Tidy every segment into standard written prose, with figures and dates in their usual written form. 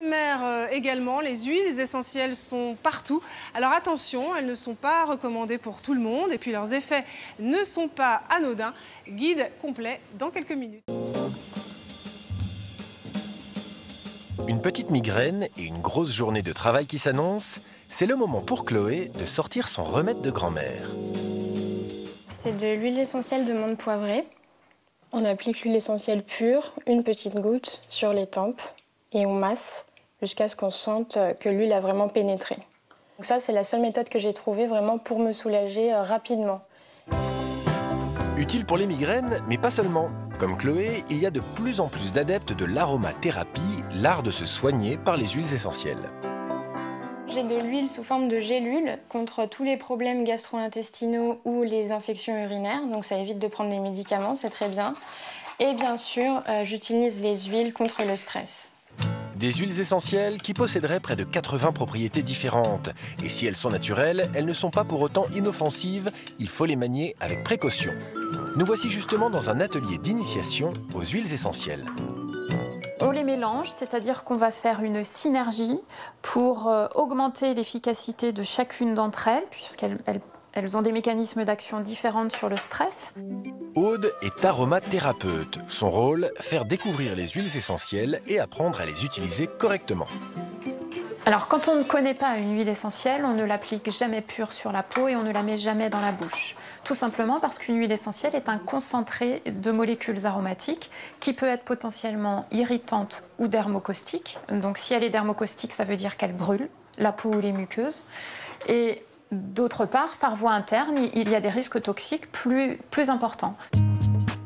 mer également. Les huiles essentielles sont partout. Alors attention, elles ne sont pas recommandées pour tout le monde. Et puis leurs effets ne sont pas anodins. Guide complet dans quelques minutes. Une petite migraine et une grosse journée de travail qui s'annonce, c'est le moment pour Chloé de sortir son remède de grand-mère. C'est de l'huile essentielle de menthe poivrée. On applique l'huile essentielle pure, une petite goutte, sur les tempes et on masse jusqu'à ce qu'on sente que l'huile a vraiment pénétré. Donc ça, c'est la seule méthode que j'ai trouvée vraiment pour me soulager rapidement. Utile pour les migraines, mais pas seulement. Comme Chloé, il y a de plus en plus d'adeptes de l'aromathérapie, l'art de se soigner par les huiles essentielles. J'ai de l'huile sous forme de gélule contre tous les problèmes gastro-intestinaux ou les infections urinaires, donc ça évite de prendre des médicaments, c'est très bien. Et bien sûr, j'utilise les huiles contre le stress. Des huiles essentielles qui posséderaient près de 80 propriétés différentes. Et si elles sont naturelles, elles ne sont pas pour autant inoffensives, il faut les manier avec précaution. Nous voici justement dans un atelier d'initiation aux huiles essentielles. On les mélange, c'est-à-dire qu'on va faire une synergie pour augmenter l'efficacité de chacune d'entre elles, puisqu'elles ont des mécanismes d'action différents sur le stress. Aude est aromathérapeute. Son rôle, faire découvrir les huiles essentielles et apprendre à les utiliser correctement. Alors, quand on ne connaît pas une huile essentielle, on ne l'applique jamais pure sur la peau et on ne la met jamais dans la bouche. Tout simplement parce qu'une huile essentielle est un concentré de molécules aromatiques qui peut être potentiellement irritante ou dermocaustique. Donc, si elle est dermocaustique, ça veut dire qu'elle brûle la peau ou les muqueuses. Et d'autre part, par voie interne, il y a des risques toxiques plus importants.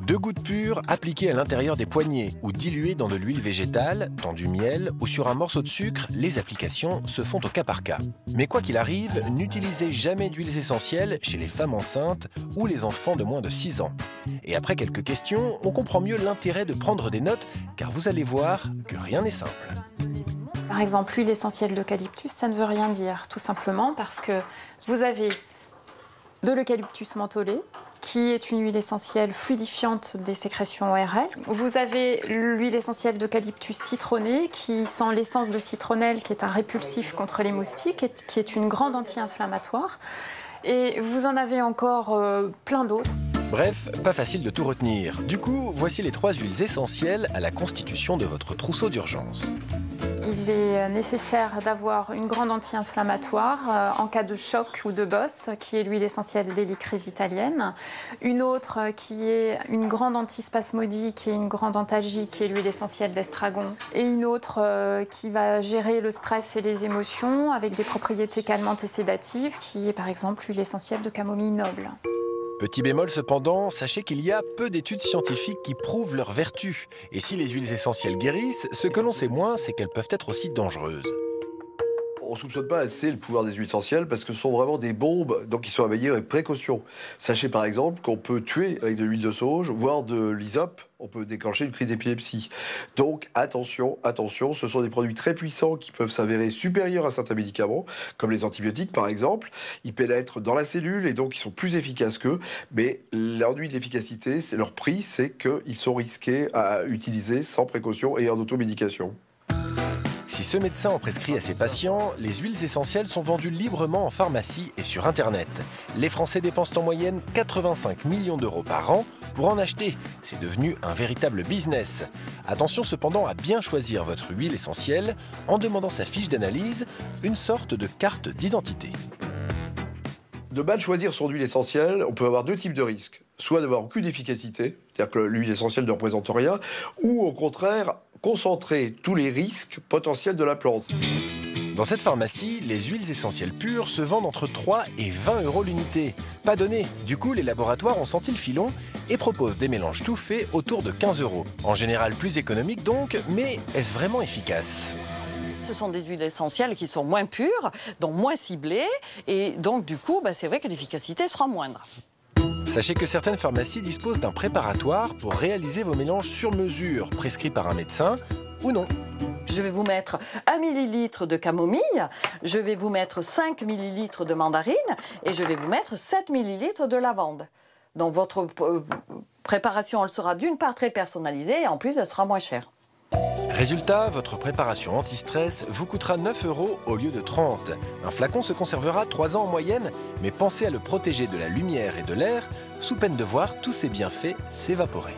2 gouttes pures appliquées à l'intérieur des poignets ou diluées dans de l'huile végétale, dans du miel ou sur un morceau de sucre, les applications se font au cas par cas. Mais quoi qu'il arrive, n'utilisez jamais d'huiles essentielles chez les femmes enceintes ou les enfants de moins de 6 ans. Et après quelques questions, on comprend mieux l'intérêt de prendre des notes, car vous allez voir que rien n'est simple. Par exemple, l'huile essentielle d'eucalyptus, ça ne veut rien dire, tout simplement parce que vous avez de l'eucalyptus mentholé, qui est une huile essentielle fluidifiante des sécrétions ORL. Vous avez l'huile essentielle d'eucalyptus citronné, qui sent l'essence de citronnelle, qui est un répulsif contre les moustiques, et qui est une grande anti-inflammatoire. Et vous en avez encore plein d'autres. Bref, pas facile de tout retenir. Du coup, voici les 3 huiles essentielles à la constitution de votre trousseau d'urgence. Il est nécessaire d'avoir une grande anti-inflammatoire en cas de choc ou de bosse, qui est l'huile essentielle d'Hélichrys italienne. Une autre qui est une grande antispasmodique qui est une grande antalgie, qui est l'huile essentielle d'estragon. Et une autre qui va gérer le stress et les émotions avec des propriétés calmantes et sédatives, qui est par exemple l'huile essentielle de camomille noble. Petit bémol cependant, sachez qu'il y a peu d'études scientifiques qui prouvent leur vertu. Et si les huiles essentielles guérissent, ce que l'on sait moins, c'est qu'elles peuvent être aussi dangereuses. On ne soupçonne pas assez le pouvoir des huiles essentielles parce que ce sont vraiment des bombes, donc ils sont à manier avec précaution. Sachez par exemple qu'on peut tuer avec de l'huile de sauge, voire de l'hysope, on peut déclencher une crise d'épilepsie. Donc attention, attention, ce sont des produits très puissants qui peuvent s'avérer supérieurs à certains médicaments, comme les antibiotiques par exemple. Ils pénètrent dans la cellule et donc ils sont plus efficaces qu'eux, mais l'ennui de l'efficacité, c'est leur prix, c'est qu'ils sont risqués à utiliser sans précaution et en automédication. Si ce médecin en prescrit à ses patients, les huiles essentielles sont vendues librement en pharmacie et sur Internet. Les Français dépensent en moyenne 85 millions d'euros par an pour en acheter. C'est devenu un véritable business. Attention cependant à bien choisir votre huile essentielle en demandant sa fiche d'analyse, une sorte de carte d'identité. De mal choisir son huile essentielle, on peut avoir 2 types de risques. Soit d'avoir aucune efficacité, c'est-à-dire que l'huile essentielle ne représente rien, ou au contraire, concentrer tous les risques potentiels de la plante. Dans cette pharmacie, les huiles essentielles pures se vendent entre 3 et 20 euros l'unité. Pas donné. Du coup, les laboratoires ont senti le filon et proposent des mélanges tout faits autour de 15 euros. En général plus économique donc, mais est-ce vraiment efficace ? Ce sont des huiles essentielles qui sont moins pures, donc moins ciblées, et donc du coup, c'est vrai que l'efficacité sera moindre. Sachez que certaines pharmacies disposent d'un préparatoire pour réaliser vos mélanges sur mesure, prescrits par un médecin ou non. Je vais vous mettre 1 millilitre de camomille, je vais vous mettre 5 millilitres de mandarine et je vais vous mettre 7 millilitres de lavande. Donc votre préparation, elle sera d'une part très personnalisée et en plus, elle sera moins chère. Résultat, votre préparation anti-stress vous coûtera 9 € au lieu de 30. Un flacon se conservera 3 ans en moyenne, mais pensez à le protéger de la lumière et de l'air, sous peine de voir tous ses bienfaits s'évaporer.